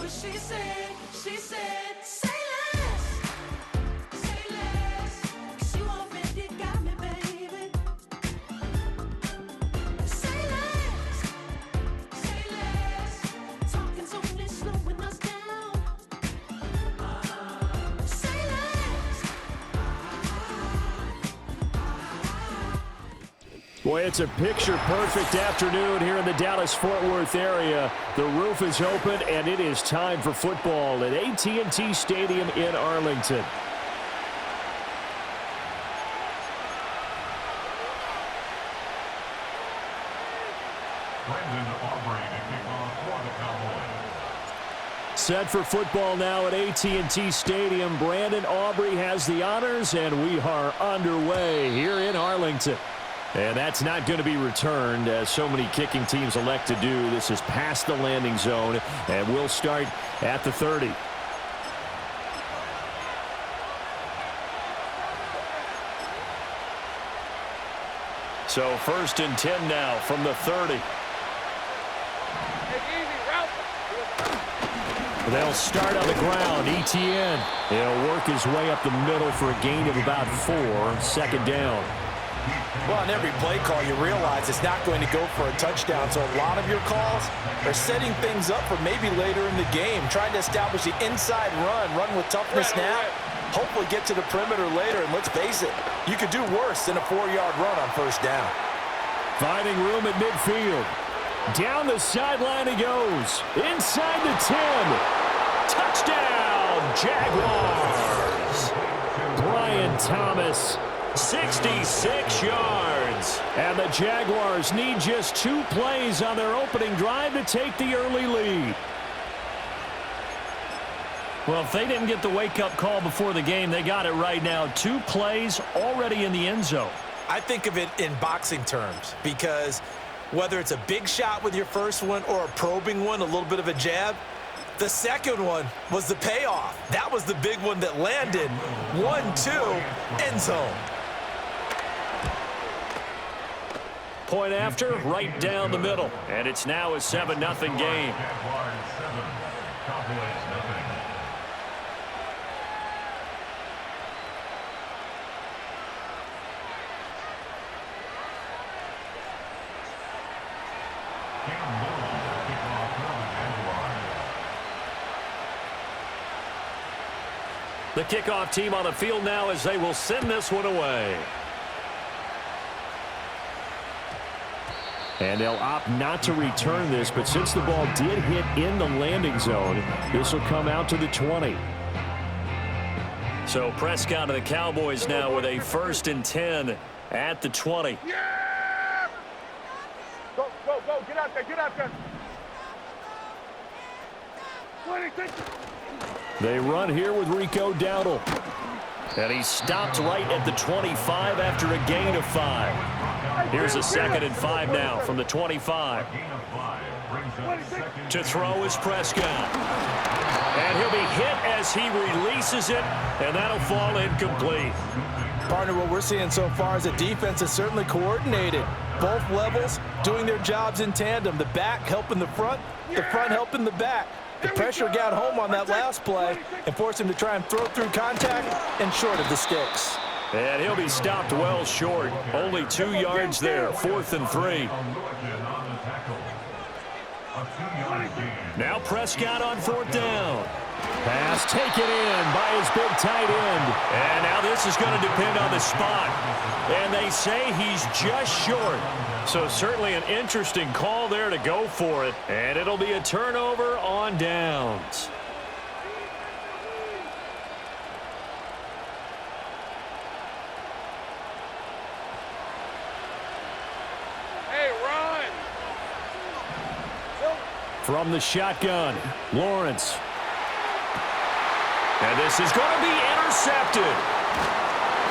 She said, say less, say less, 'cause you already got me, baby. Say less, talking's only slowing us down. Say less. Boy, it's a picture-perfect afternoon here in the Dallas-Fort Worth area. The roof is open, and it is time for football at AT&T Stadium in Arlington. Set for football now at AT&T Stadium. Brandon Aubrey has the honors, and we are underway here in Arlington. And that's not going to be returned, as so many kicking teams elect to do. This is past the landing zone, and we'll start at the 30. So 1st and 10 now from the 30. They'll start on the ground. Etienne, he'll work his way up the middle for a gain of about 4. 2nd down. Well, on every play call, you realize it's not going to go for a touchdown. So a lot of your calls are setting things up for maybe later in the game, trying to establish the inside run with toughness now, hopefully get to the perimeter later. And let's face it, you could do worse than a 4-yard run on 1st down. Finding room at midfield. Down the sideline he goes. Inside the 10. Touchdown, Jaguars. Brian Thomas, 66 yards. And the Jaguars need just 2 plays on their opening drive to take the early lead. Well, if they didn't get the wake-up call before the game, they got it right now. 2 plays already in the end zone. I think of it in boxing terms, because whether it's a big shot with your first one or a probing one, a little bit of a jab, the second one was the payoff. That was the big one that landed. 1-2, end zone. Point after, right down the middle. And it's now a 7-0 game. The kickoff team on the field now as they will send this one away. And they'll opt not to return this, but since the ball did hit in the landing zone, this will come out to the 20. So Prescott and the Cowboys now with a 1st and 10 at the 20. Yeah! Go, get out there. 26. They run here with Rico Dowdle. And he stopped right at the 25 after a gain of 5. Here's a 2nd and 5 now from the 25. To throw is Prescott. And he'll be hit as he releases it, and that'll fall incomplete. Partner, what we're seeing so far is the defense is certainly coordinated. Both levels doing their jobs in tandem. The back helping the front helping the back. The pressure got home on that last play and forced him to try and throw through contact and short of the sticks. And he'll be stopped well short. Only 2 yards there. 4th and 3. Now Prescott on 4th down. Pass taken in by his big tight end. And now this is going to depend on the spot. And they say he's just short. So certainly an interesting call there to go for it. And it'll be a turnover on downs. Hey, run! From the shotgun, Lawrence. And this is going to be intercepted.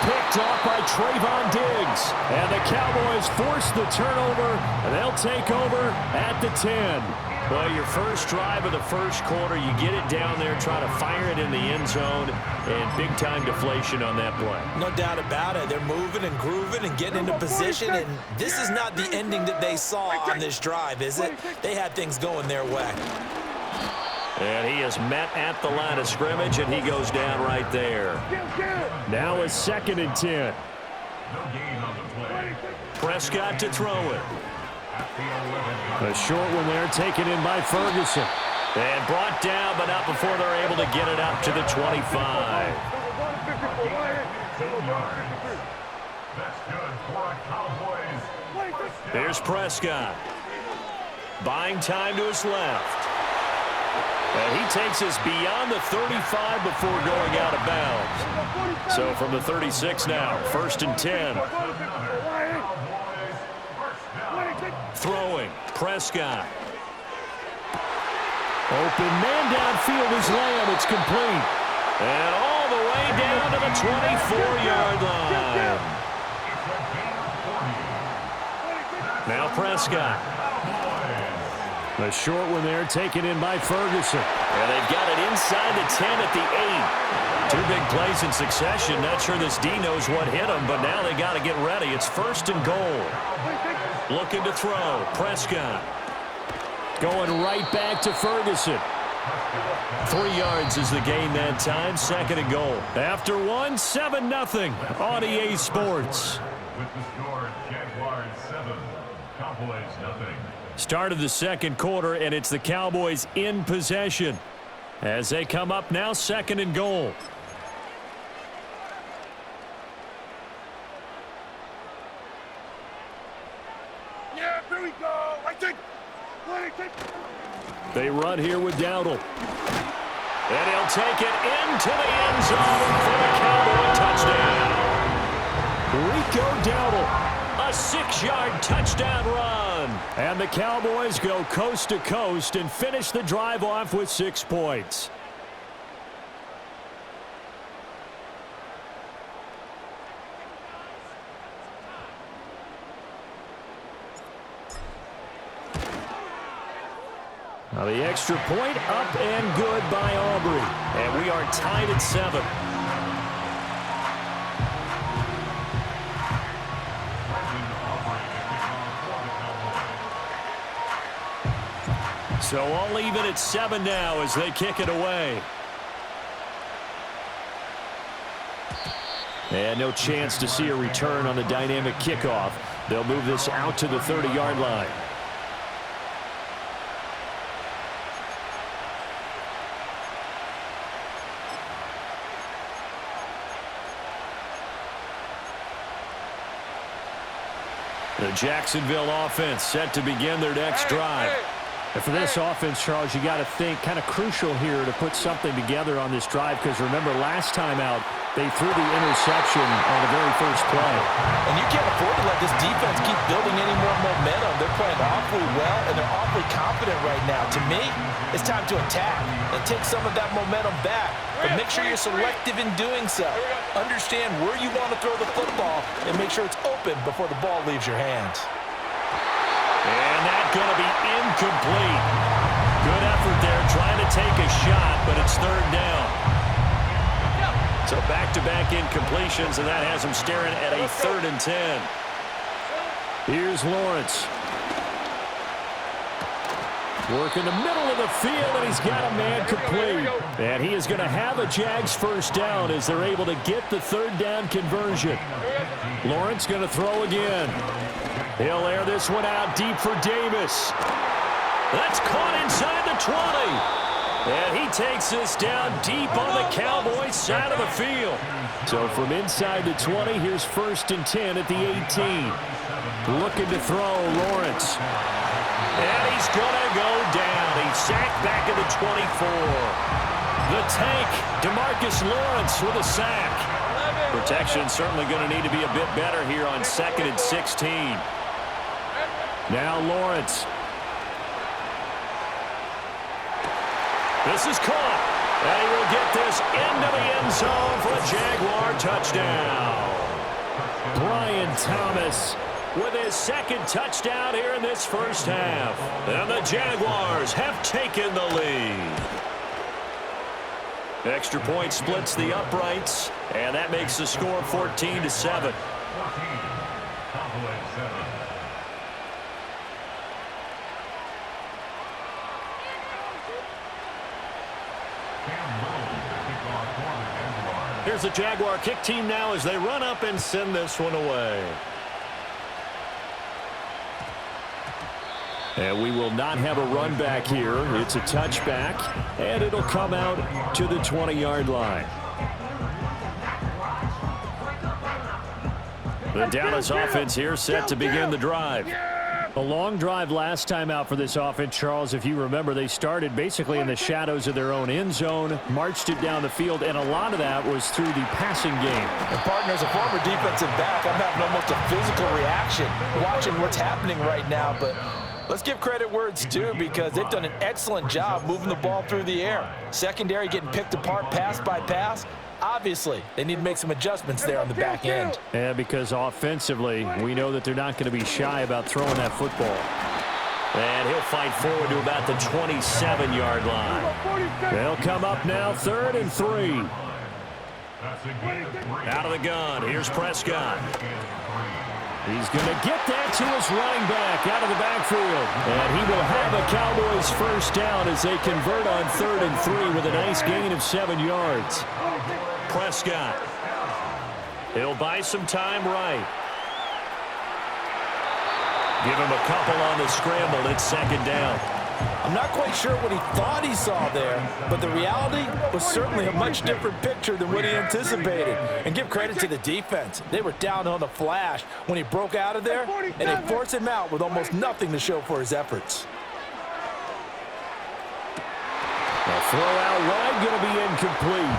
Picked off by Trayvon Diggs. And the Cowboys force the turnover, and they'll take over at the 10. Well, your first drive of the first quarter, you get it down there, try to fire it in the end zone, and big-time deflation on that play. No doubt about it. They're moving and grooving and getting into position, and this is not the ending that they saw on this drive, is it? They had things going their way. And he is met at the line of scrimmage, and he goes down right there. Now a 2nd and 10. Prescott to throw it. A short one there taken in by Ferguson. And brought down, but not before they're able to get it up to the 25. Here's Prescott. Buying time to his left. And he takes us beyond the 35 before going out of bounds. So from the 36 now, 1st and 10. Throwing, Prescott. Open man downfield is Lamb. It's complete. And all the way down to the 24-yard line. Now Prescott. A short one there taken in by Ferguson. And they've got it inside the 10 at the 8. 2 big plays in succession. Not sure this D knows what hit him, but now they got to get ready. It's 1st and goal. Looking to throw. Prescott. Going right back to Ferguson. 3 yards is the gain that time. 2nd and goal. After 1, 7-0 on EA Sports. With the score, Jaguars 7, Cowboys nothing. Start of the 2nd quarter, and it's the Cowboys in possession as they come up now 2nd and goal. Yeah, here we go. They run here with Dowdle. And he'll take it into the end zone for the Cowboy touchdown. Rico Dowdle, a 6-yard touchdown run. And the Cowboys go coast to coast and finish the drive off with 6 points. Now the extra point up and good by Aubrey. And we are tied at 7. So all even at 7 now as they kick it away. And no chance to see a return on the dynamic kickoff. They'll move this out to the 30-yard line. The Jacksonville offense set to begin their next drive. And for this offense, Charles, you got to think kind of crucial here to put something together on this drive, because remember last time out they threw the interception on the very first play. And you can't afford to let this defense keep building any more momentum. They're playing awfully well, and they're awfully confident right now. To me, it's time to attack and take some of that momentum back. But make sure you're selective in doing so. Understand where you want to throw the football and make sure it's open before the ball leaves your hands. And that's going to be incomplete. Good effort there trying to take a shot, but it's 3rd down. So back-to-back incompletions, and that has them staring at a 3rd and 10. Here's Lawrence. Work in the middle of the field, and he's got a man complete. And he is going to have a Jags first down as they're able to get the 3rd down conversion. Lawrence going to throw again. He'll air this one out deep for Davis. That's caught inside the 20. And he takes this down deep on the Cowboys side of the field. So from inside the 20, here's 1st and 10 at the 18. Looking to throw, Lawrence. And he's going to go down. He's sacked back at the 24. The tank, DeMarcus Lawrence with a sack. Protection certainly going to need to be a bit better here on 2nd and 16. Now Lawrence. This is caught. And he will get this into the end zone for a Jaguar touchdown. Brian Thomas with his 2nd touchdown here in this first half. And the Jaguars have taken the lead. Extra point splits the uprights, and that makes the score 14-7. Here's the Jaguar kick team now as they run up and send this one away. And we will not have a run back here. It's a touchback, and it'll come out to the 20-yard line. The Dallas offense here set to begin the drive. A long drive last time out for this offense, Charles. If you remember, they started basically in the shadows of their own end zone, marched it down the field, and a lot of that was through the passing game. And partner, as a former defensive back, I'm having almost a physical reaction watching what's happening right now. But let's give credit where it's due, because they've done an excellent job moving the ball through the air. Secondary getting picked apart pass by pass. Obviously, they need to make some adjustments there on the back end. Yeah, because offensively, we know that they're not going to be shy about throwing that football. And he'll fight forward to about the 27-yard line. They'll come up now, 3rd and 3. Out of the gun, here's Prescott. He's going to get that to his running back out of the backfield. And he will have a Cowboys first down as they convert on 3rd and 3 with a nice gain of 7 yards. Prescott. He'll buy some time right. Give him a couple on the scramble. It's 2nd down. I'm not quite sure what he thought he saw there, but the reality was certainly a much different picture than what he anticipated. And give credit to the defense. They were down on the flash when he broke out of there, and they forced him out with almost nothing to show for his efforts. A throw out wide, going to be incomplete.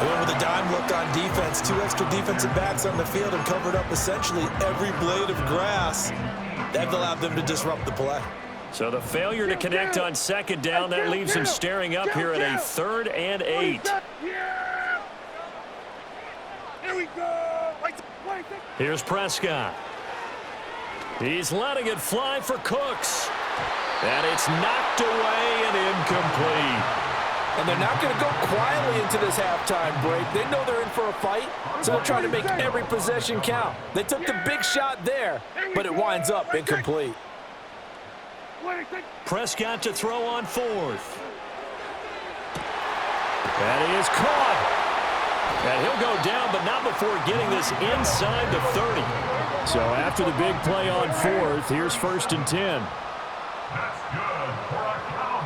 Going with a dime look on defense. 2 extra defensive backs on the field and covered up essentially every blade of grass. That allowed them to disrupt the play. So the failure to connect on 2nd down, that leaves him staring up here at a 3rd and 8. Here we go. Here's Prescott. He's letting it fly for Cooks. And it's knocked away and incomplete. And they're not going to go quietly into this halftime break. They know they're in for a fight, so they're trying to make every possession count. They took the big shot there, but it winds up incomplete. Prescott to throw on 4th. That is caught. And he'll go down, but not before getting this inside the 30. So after the big play on 4th, here's 1st and 10.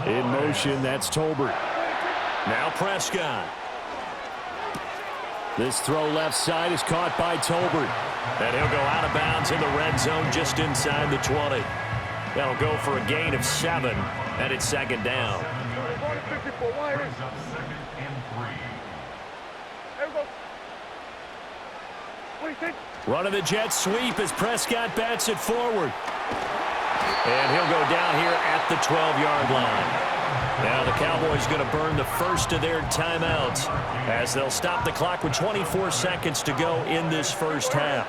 In motion, that's Tolbert. Now Prescott. This throw left side is caught by Tolbert. And he'll go out of bounds in the red zone just inside the 20. That'll go for a gain of 7, and it's 2nd down. Running the jet sweep as Prescott bats it forward. And he'll go down here at the 12-yard line. Now the Cowboys going to burn the first of their timeouts as they'll stop the clock with 24 seconds to go in this first half.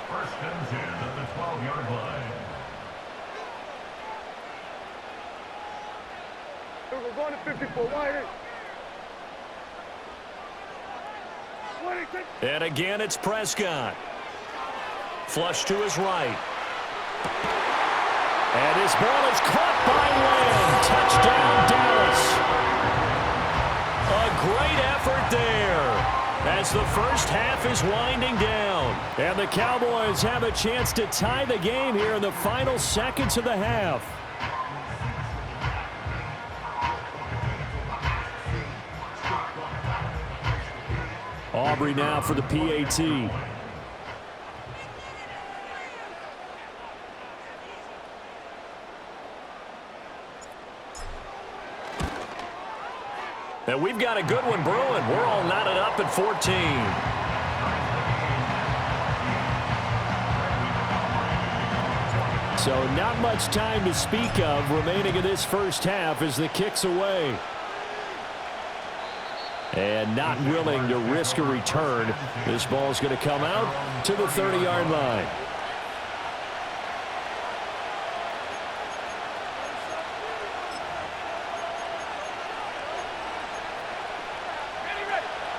1st and 10 at the 12-yard line. We're going to 54 wide. And again, it's Prescott. Flush to his right. And his ball is caught by Lamb. Touchdown, Dallas. A great effort there as the first half is winding down. And the Cowboys have a chance to tie the game here in the final seconds of the half. Aubrey now for the PAT. And we've got a good one brewing. We're all knotted up at 14. So not much time to speak of remaining in this first half as the kick's away. And not willing to risk a return. This ball's going to come out to the 30-yard line.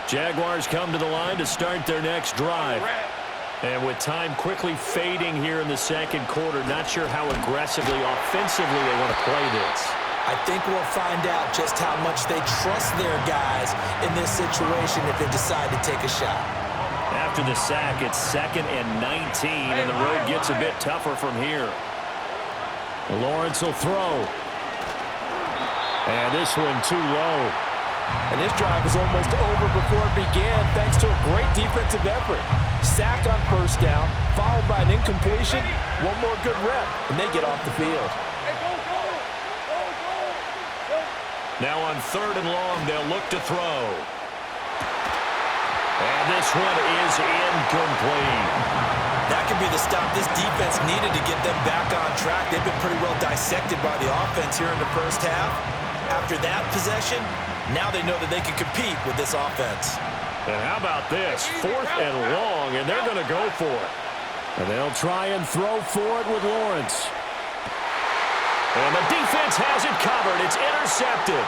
Jaguars come to the line to start their next drive. And with time quickly fading here in the second quarter, not sure how aggressively, offensively they want to play this. I think we'll find out just how much they trust their guys in this situation if they decide to take a shot. After the sack, it's 2nd and 19, and the road gets a bit tougher from here. Lawrence will throw. And this one too low. And this drive is almost over before it began thanks to a great defensive effort. Sack on first down, followed by an incompletion, one more good rep, and they get off the field. Now on 3rd and long, they'll look to throw. And this one is incomplete. That could be the stop this defense needed to get them back on track. They've been pretty well dissected by the offense here in the first half. After that possession, now they know that they can compete with this offense. And how about this? 4th and long, and they're going to go for it. And they'll try and throw for it with Lawrence. And the defense has it covered. It's intercepted.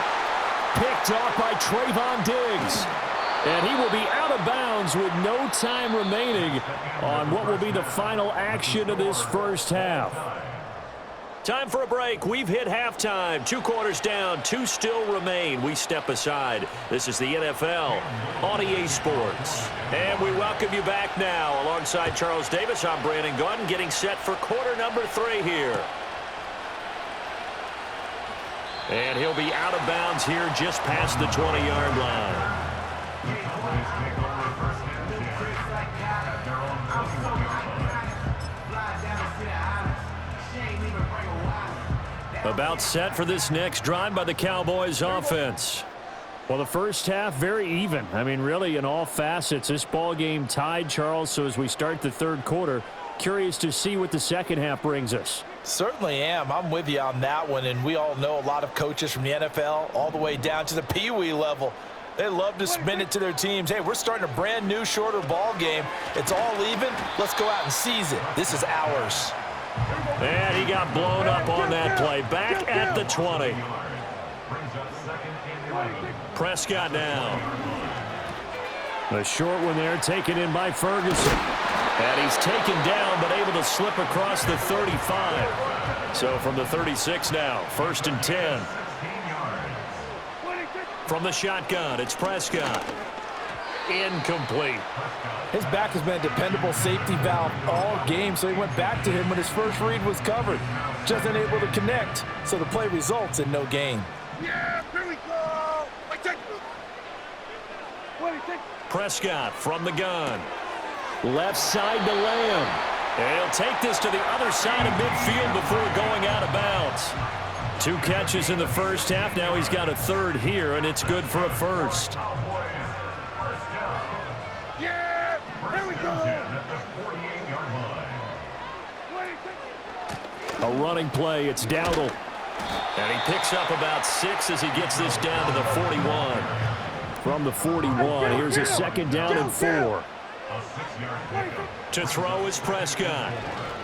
Picked off by Trayvon Diggs. And he will be out of bounds with no time remaining on what will be the final action of this first half. Time for a break. We've hit halftime. 2 quarters down, 2 still remain. We step aside. This is the NFL on EA Sports. And we welcome you back now. Alongside Charles Davis, I'm Brandon Gaudin, getting set for quarter number 3 here. And he'll be out of bounds here just past the 20-yard line. About set for this next drive by the Cowboys offense. Well, the first half, very even. I mean, really, in all facets, this ball game tied, Charles. So as we start the 3rd quarter, curious to see what the second half brings us. Certainly am. I'm with you on that one, and we all know a lot of coaches from the NFL all the way down to the Pee-wee level. They love to spin it to their teams. Hey, we're starting a brand new, shorter ball game. It's all even. Let's go out and seize it. This is ours. And he got blown up on that play. Back at the 20. Prescott now. A short one there, taken in by Ferguson. And he's taken down, but able to slip across the 35. So from the 36 now, 1st and 10. From the shotgun, it's Prescott. Incomplete. His back has been a dependable safety valve all game, so he went back to him when his first read was covered. Just unable to connect, so the play results in no gain. Yeah, here we go. Prescott from the gun. Left side to Lamb. And he'll take this to the other side of midfield before going out of bounds. 2 catches in the first half. Now he's got a 3rd here, and it's good for a 1st. Yeah, here we go. A running play. It's Dowdle. And he picks up about 6 as he gets this down to the 41. From the 41, here's a 2nd down and 4. To throw is Prescott.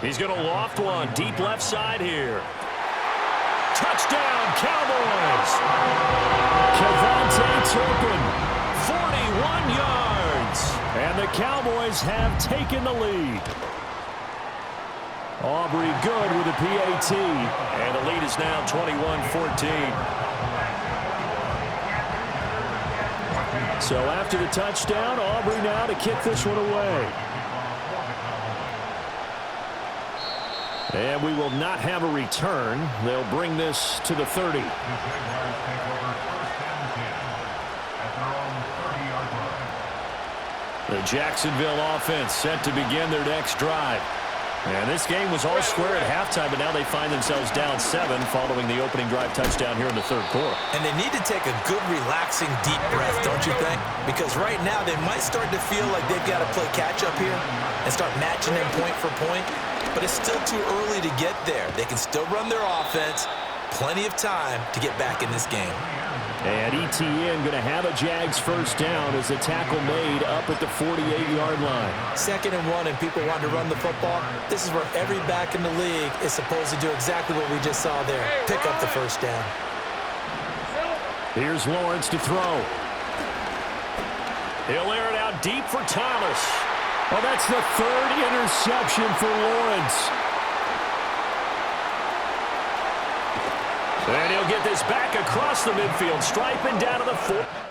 He's going to loft one deep left side here. Touchdown, Cowboys! Kevontae Turpin. 41 yards. And the Cowboys have taken the lead. Aubrey good with a PAT. And the lead is now 21-14. So after the touchdown, Aubrey now to kick this one away. And we will not have a return. They'll bring this to the 30. The Jacksonville offense set to begin their next drive. And this game was all square at halftime, but now they find themselves down 7 following the opening drive touchdown here in the 3rd quarter. And they need to take a good, relaxing, deep breath, don't you think? Because right now they might start to feel like they've got to play catch-up here and start matching them point for point. But it's still too early to get there. They can still run their offense. Plenty of time to get back in this game. And ETN going to have a Jags 1st down as the tackle made up at the 48-yard line. 2nd and 1, and people want to run the football. This is where every back in the league is supposed to do exactly what we just saw there. Pick up the 1st down. Here's Lawrence to throw. He'll air it out deep for Thomas. Oh, that's the 3rd interception for Lawrence. And he'll get this back across the midfield stripe and down to the 4.